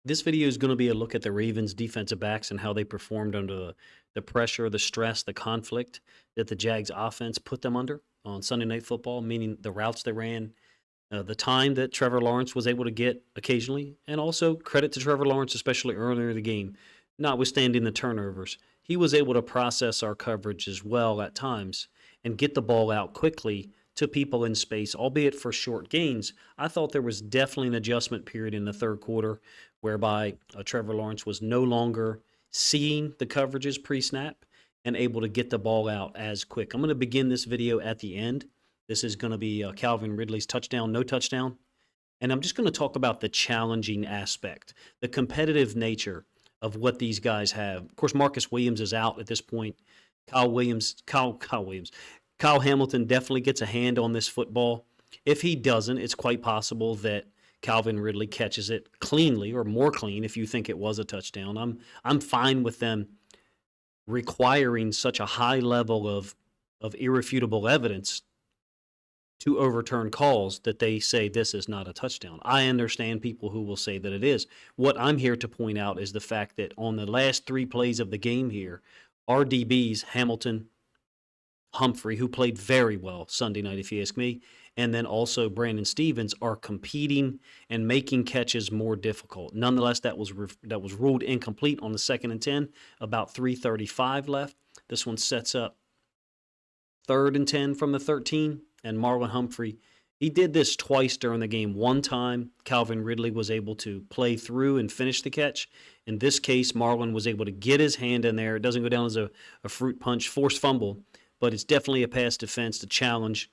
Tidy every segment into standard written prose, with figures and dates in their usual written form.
This video is going to be a look at the Ravens defensive backs and how they performed under the pressure, the stress, the conflict that the Jags offense put them under on Sunday Night Football, meaning the routes they ran, the time that Trevor Lawrence was able to get occasionally, and also credit to Trevor Lawrence, especially earlier in the game, notwithstanding the turnovers. He was able to process our coverage as well at times and get the ball out quickly to people in space, albeit for short gains. I thought there was definitely an adjustment period in the third quarter whereby Trevor Lawrence was no longer seeing the coverages pre snap and able to get the ball out as quick. I'm going to begin this video at the end. This is going to be Calvin Ridley's touchdown, no touchdown. And I'm just going to talk about the challenging aspect, the competitive nature of what these guys have. Of course, Marcus Williams is out at this point. Kyle Hamilton definitely gets a hand on this football. If he doesn't, it's quite possible that Calvin Ridley catches it cleanly or more clean if you think it was a touchdown. I'm fine with them requiring such a high level of irrefutable evidence to overturn calls that they say this is not a touchdown. I understand people who will say that it is. What I'm here to point out is the fact that on the last three plays of the game here, our DBs, Hamilton, Humphrey, who played very well Sunday night, if you ask me, and then also Brandon Stevens are competing and making catches more difficult. Nonetheless, that was ruled incomplete on the 2nd and 10, about 3:35 left. This one sets up 3rd and 10 from the 13, and Marlon Humphrey, he did this twice during the game. One time, Calvin Ridley was able to play through and finish the catch. In this case, Marlon was able to get his hand in there. It doesn't go down as a fruit punch, forced fumble, but it's definitely a pass defense to challenge.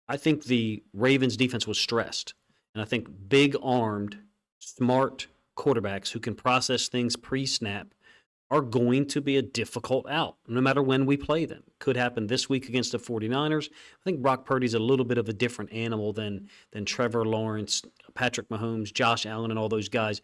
I think the Ravens defense was stressed, and I think big-armed, smart quarterbacks who can process things pre-snap are going to be a difficult out, no matter when we play them. Could happen this week against the 49ers. I think Brock Purdy's a little bit of a different animal than Trevor Lawrence, Patrick Mahomes, Josh Allen, and all those guys.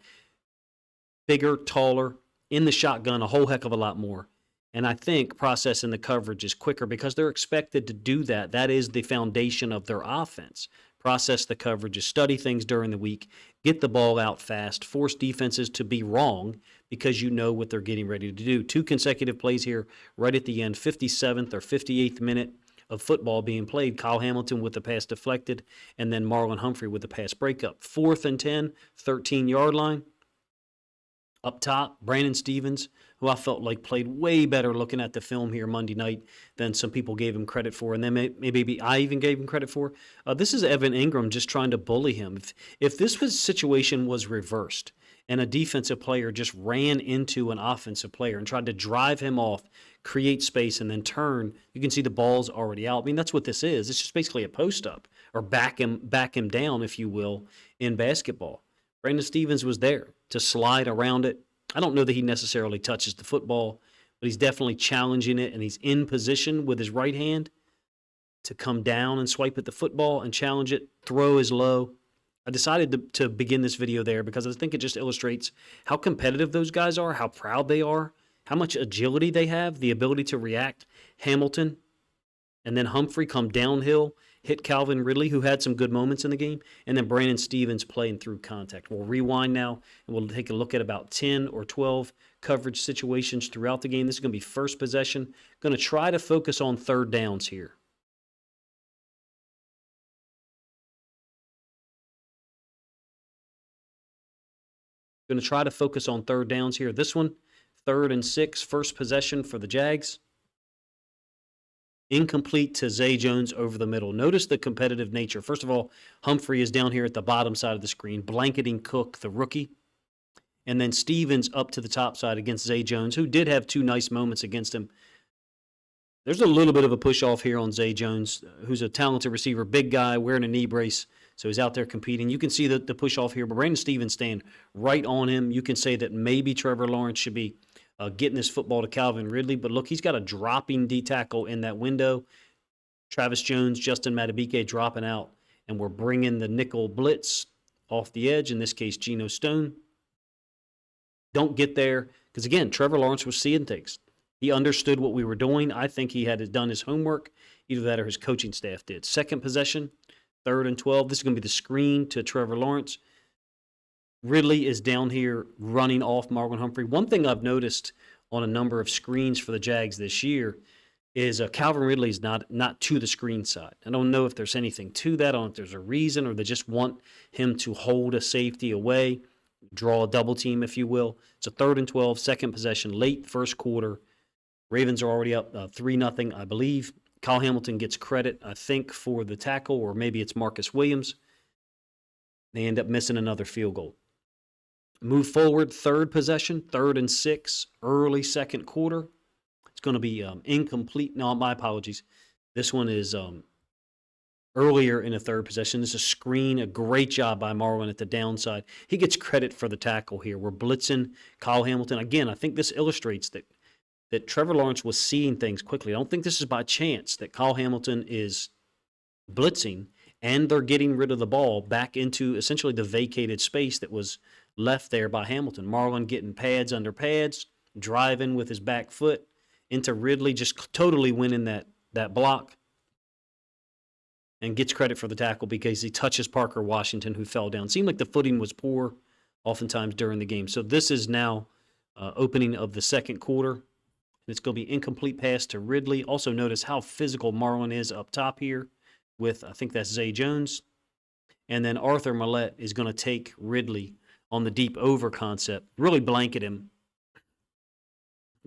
Bigger, taller, in the shotgun a whole heck of a lot more. And I think processing the coverage is quicker because they're expected to do that. That is the foundation of their offense. Process the coverages, study things during the week, get the ball out fast, force defenses to be wrong because you know what they're getting ready to do. 2 consecutive plays here right at the end, 57th or 58th minute of football being played. Kyle Hamilton with the pass deflected, and then Marlon Humphrey with the pass breakup. 4th and 10, 13-yard line. Up top, Brandon Stevens, who I felt like played way better looking at the film here Monday night than some people gave him credit for, and then maybe I even gave him credit for. This is Evan Ingram just trying to bully him. If this situation was reversed and a defensive player just ran into an offensive player and tried to drive him off, create space, and then turn, you can see the ball's already out. I mean, that's what this is. It's just basically a post-up or back him down, if you will, in basketball. Brandon Stevens was there to slide around it. I don't know that he necessarily touches the football, but he's definitely challenging it, and he's in position with his right hand to come down and swipe at the football and challenge it. Throw is low. I decided to begin this video there because I think it just illustrates how competitive those guys are, how proud they are, how much agility they have, the ability to react. Hamilton and then Humphrey come downhill, hit Calvin Ridley, who had some good moments in the game, and then Brandon Stevens playing through contact. We'll rewind now, and we'll take a look at about 10 or 12 coverage situations throughout the game. This is going to be first possession. Going to try to focus on third downs here. Going to try to focus on third downs here. This one, 3rd and 6, first possession for the Jags. Incomplete to Zay Jones over the middle. Notice the competitive nature. First of all, Humphrey is down here at the bottom side of the screen, blanketing Cook, the rookie. And then Stevens up to the top side against Zay Jones, who did have 2 nice moments against him. There's a little bit of a push-off here on Zay Jones, who's a talented receiver, big guy, wearing a knee brace, so he's out there competing. You can see the push-off here, but Brandon Stevens staying right on him. You can say that maybe Trevor Lawrence should be getting this football to Calvin Ridley. But look, he's got a dropping D tackle in that window. Travis Jones, Justin Madubuike dropping out. And we're bringing the nickel blitz off the edge, in this case, Geno Stone. Don't get there, because again, Trevor Lawrence was seeing things. He understood what we were doing. I think he had done his homework. Either that or his coaching staff did. Second possession, 3rd and 12. This is going to be the screen to Trevor Lawrence. Ridley is down here running off Marlon Humphrey. One thing I've noticed on a number of screens for the Jags this year is Calvin Ridley's not to the screen side. I don't know if there's anything to that. I don't know if there's a reason, or they just want him to hold a safety away, draw a double team, if you will. It's a 3rd and 12, second possession, late first quarter. Ravens are already up 3-0, I believe. Kyle Hamilton gets credit, I think, for the tackle, or maybe it's Marcus Williams. They end up missing another field goal. Move forward, third possession, 3rd and 6, early second quarter. It's going to be incomplete. No, my apologies. This one is earlier in the third possession. This is a screen, a great job by Marlon at the downside. He gets credit for the tackle here. We're blitzing Kyle Hamilton. Again, I think this illustrates that Trevor Lawrence was seeing things quickly. I don't think this is by chance that Kyle Hamilton is blitzing and they're getting rid of the ball back into essentially the vacated space that was left there by Hamilton. Marlon getting pads under pads, driving with his back foot into Ridley, just totally winning that block, and gets credit for the tackle because he touches Parker Washington, who fell down. Seemed like the footing was poor oftentimes during the game. So this is now opening of the second quarter. It's going to be incomplete pass to Ridley. Also notice how physical Marlon is up top here with, I think that's Zay Jones. And then Arthur Millette is going to take Ridley on the deep over concept, really blanket him,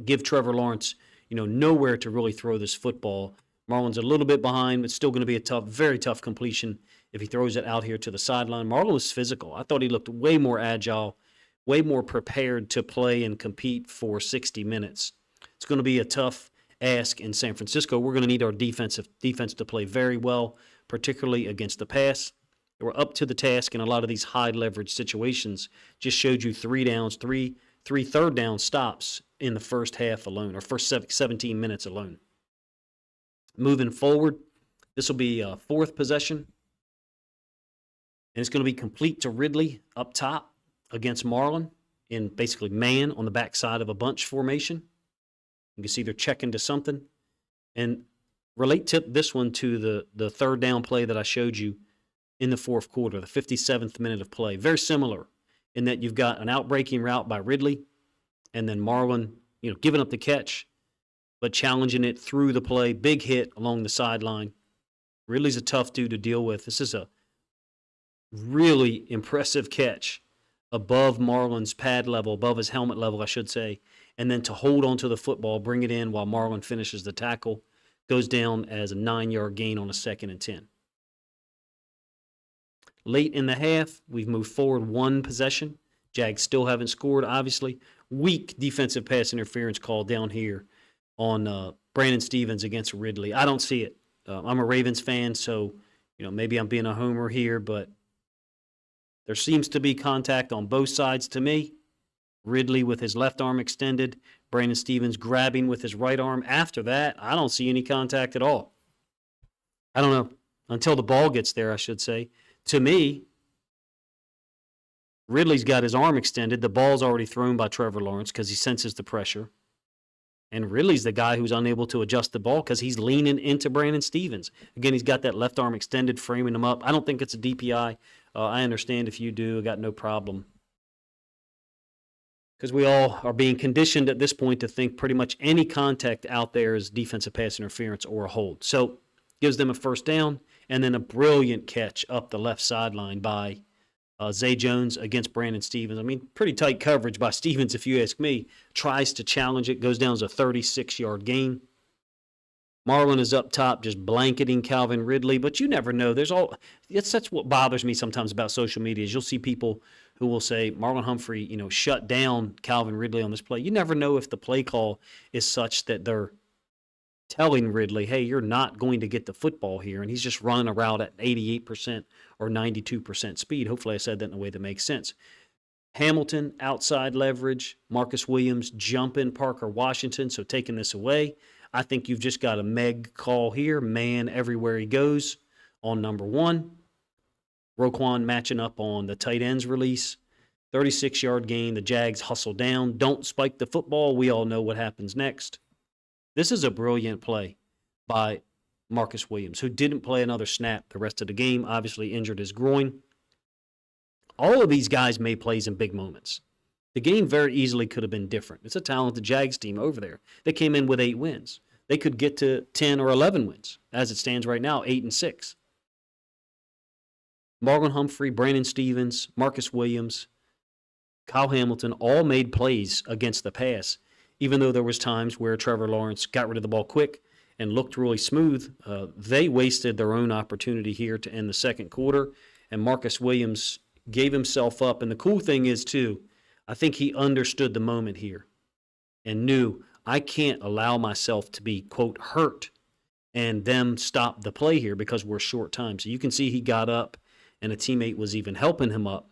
give Trevor Lawrence, nowhere to really throw this football. Marlon's a little bit behind, but still going to be a very tough completion if he throws it out here to the sideline. Marlon was physical. I thought he looked way more agile, way more prepared to play and compete for 60 minutes. It's going to be a tough ask in San Francisco. We're going to need our defense to play very well, particularly against the pass. We're up to the task in a lot of these high leverage situations. Just showed you 3 downs, three third down stops in the first half alone, or first 17 minutes alone. Moving forward, this will be a 4th possession, and it's going to be complete to Ridley up top against Marlon in basically man on the backside of a bunch formation. You can see they're checking to something. And relate this one to the third down play that I showed you in the fourth quarter, the 57th minute of play. Very similar in that you've got an outbreaking route by Ridley, and then Marlon, giving up the catch, but challenging it through the play. Big hit along the sideline. Ridley's a tough dude to deal with. This is a really impressive catch above Marlon's pad level, above his helmet level, I should say, and then to hold onto the football, bring it in while Marlon finishes the tackle, goes down as a 9-yard gain on a 2nd and 10. Late in the half, we've moved forward 1 possession. Jags still haven't scored, obviously. Weak defensive pass interference call down here on Brandon Stephens against Ridley. I don't see it. I'm a Ravens fan, so maybe I'm being a homer here, but there seems to be contact on both sides to me. Ridley with his left arm extended, Brandon Stephens grabbing with his right arm. After that, I don't see any contact at all. I don't know. Until the ball gets there, I should say. To me, Ridley's got his arm extended. The ball's already thrown by Trevor Lawrence because he senses the pressure. And Ridley's the guy who's unable to adjust the ball because he's leaning into Brandon Stephens. Again, he's got that left arm extended, framing him up. I don't think it's a DPI. I understand if you do. I got no problem. Because we all are being conditioned at this point to think pretty much any contact out there is defensive pass interference or a hold. So gives them a first down, and then a brilliant catch up the left sideline by Zay Jones against Brandon Stephens. I mean, pretty tight coverage by Stephens, if you ask me. Tries to challenge it, goes down as a 36-yard gain. Marlon is up top just blanketing Calvin Ridley, but you never know. That's what bothers me sometimes about social media is you'll see people who will say Marlon Humphrey, shut down Calvin Ridley on this play. You never know if the play call is such that they're telling Ridley, hey, you're not going to get the football here, and he's just running a route at 88% or 92% speed. Hopefully I said that in a way that makes sense. Hamilton, outside leverage. Marcus Williams, jumping Parker Washington, so taking this away. I think you've just got a Meg call here, man everywhere he goes on number 1. Roquan matching up on the tight ends release. 36-yard gain. The Jags hustle down. Don't spike the football. We all know what happens next. This is a brilliant play by Marcus Williams, who didn't play another snap the rest of the game, obviously injured his groin. All of these guys made plays in big moments. The game very easily could have been different. It's a talented Jags team over there. They came in with 8 wins. They could get to 10 or 11 wins. As it stands right now, 8-6. Marlon Humphrey, Brandon Stevens, Marcus Williams, Kyle Hamilton all made plays against the pass, even though there was times where Trevor Lawrence got rid of the ball quick and looked really smooth. They wasted their own opportunity here to end the second quarter, and Marcus Williams gave himself up. And the cool thing is, too, I think he understood the moment here and knew I can't allow myself to be, quote, hurt and them stop the play here because we're short time. So you can see he got up and a teammate was even helping him up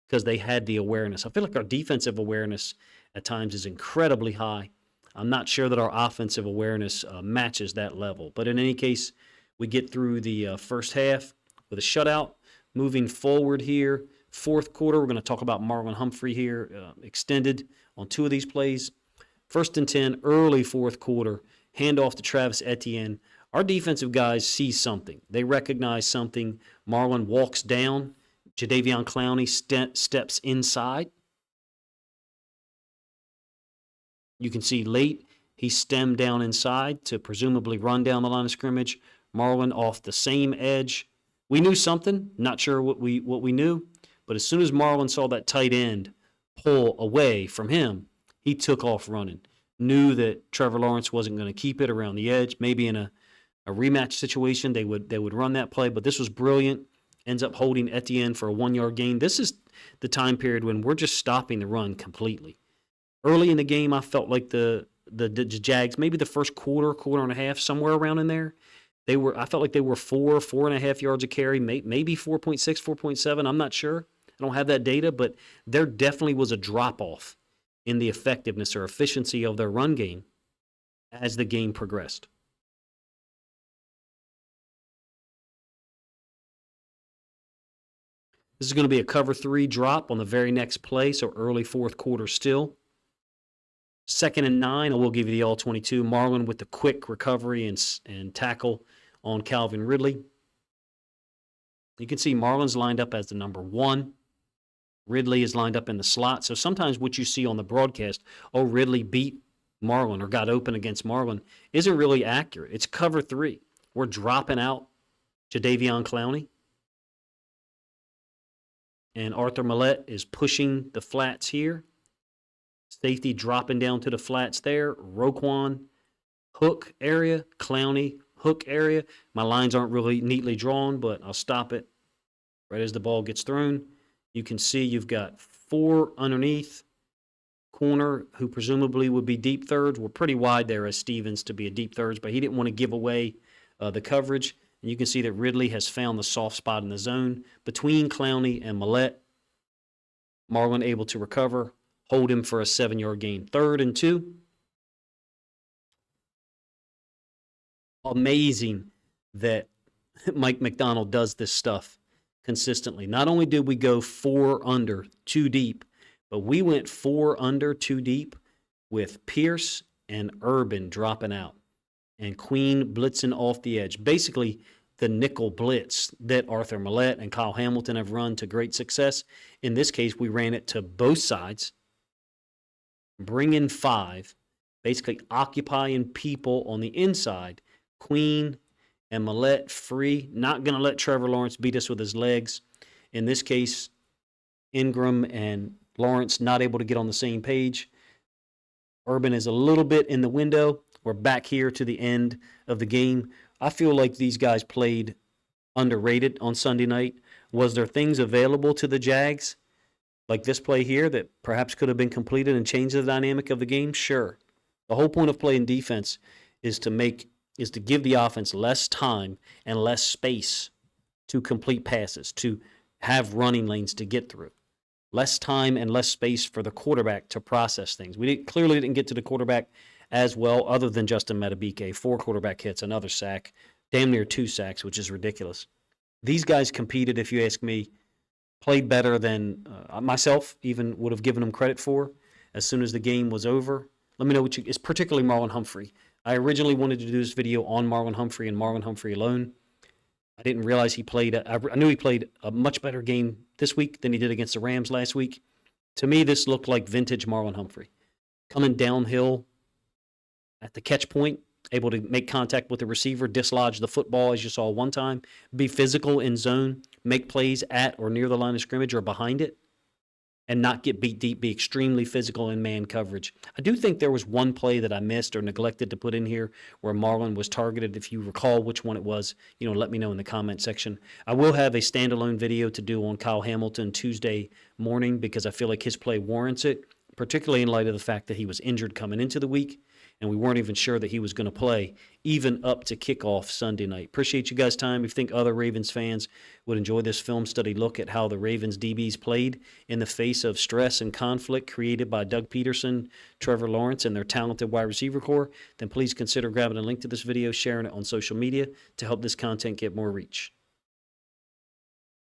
because they had the awareness. I feel like our defensive awareness at times is incredibly high. I'm not sure that our offensive awareness matches that level. But in any case, we get through the first half with a shutout. Moving forward here, fourth quarter, we're going to talk about Marlon Humphrey here, extended on 2 of these plays. 1st and 10, early fourth quarter, handoff to Travis Etienne. Our defensive guys see something. They recognize something. Marlon walks down. Jadeveon Clowney steps inside. You can see late, he stemmed down inside to presumably run down the line of scrimmage. Marlon off the same edge. We knew something, not sure what we knew, but as soon as Marlon saw that tight end pull away from him, he took off running. Knew that Trevor Lawrence wasn't going to keep it around the edge. Maybe in a rematch situation, they would run that play, but this was brilliant. Ends up holding Etienne for a 1-yard gain. This is the time period when we're just stopping the run completely. Early in the game, I felt like the Jags, maybe the first quarter and a half, somewhere around in there, I felt like they were 4.5 yards a carry, maybe 4.6, 4.7. I'm not sure. I don't have that data, but there definitely was a drop-off in the effectiveness or efficiency of their run game as the game progressed. This is going to be a cover 3 drop on the very next play, so early fourth quarter still. 2nd and 9, I will give you the all-22. Marlon with the quick recovery and tackle on Calvin Ridley. You can see Marlon's lined up as the number 1. Ridley is lined up in the slot. So sometimes what you see on the broadcast, Ridley beat Marlon or got open against Marlon, isn't really accurate. It's cover 3. We're dropping out Jadeveon Clowney. And Arthur Millette is pushing the flats here. Safety dropping down to the flats there. Roquan, hook area. Clowney, hook area. My lines aren't really neatly drawn, but I'll stop it right as the ball gets thrown. You can see you've got 4 underneath. Corner, who presumably would be deep thirds. We're pretty wide there as Stevens to be a deep thirds, but he didn't want to give away the coverage. And you can see that Ridley has found the soft spot in the zone between Clowney and Millette. Marlon able to recover, hold him for a 7-yard gain. 3rd and 2. Amazing that Mike McDonald does this stuff consistently. Not only did we go 4 under, 2 deep, but we went 4 under, 2 deep with Pierce and Urban dropping out and Queen blitzing off the edge. Basically, the nickel blitz that Arthur Millette and Kyle Hamilton have run to great success. In this case, we ran it to both sides, bring in 5, basically occupying people on the inside. Queen and Millette free, not going to let Trevor Lawrence beat us with his legs. In this case, Ingram and Lawrence not able to get on the same page. Urban is a little bit in the window. We're back here to the end of the game. I feel like these guys played underrated on Sunday night. Was there things available to the Jags, like this play here, that perhaps could have been completed and changed the dynamic of the game? Sure. The whole point of playing defense is to give the offense less time and less space to complete passes, to have running lanes to get through. Less time and less space for the quarterback to process things. We clearly didn't get to the quarterback as well, other than Justin Madubuike. 4 quarterback hits, another sack, damn near 2 sacks, which is ridiculous. These guys competed, if you ask me, played better than myself even would have given them credit for as soon as the game was over. Let me know what it's particularly Marlon Humphrey. I originally wanted to do this video on Marlon Humphrey and Marlon Humphrey alone. I didn't realize he played. I knew he played a much better game this week than he did against the Rams last week. To me, this looked like vintage Marlon Humphrey. Coming downhill at the catch point, able to make contact with the receiver, dislodge the football as you saw one time, be physical in zone, make plays at or near the line of scrimmage or behind it, and not get beat deep, be extremely physical in man coverage. I do think there was one play that I missed or neglected to put in here where Marlon was targeted. If you recall which one it was, let me know in the comment section. I will have a standalone video to do on Kyle Hamilton Tuesday morning because I feel like his play warrants it, particularly in light of the fact that he was injured coming into the week and we weren't even sure that he was going to play even up to kickoff Sunday night. Appreciate you guys' time. If you think other Ravens fans would enjoy this film study look at how the Ravens DBs played in the face of stress and conflict created by Doug Peterson, Trevor Lawrence, and their talented wide receiver core, then please consider grabbing a link to this video, sharing it on social media to help this content get more reach.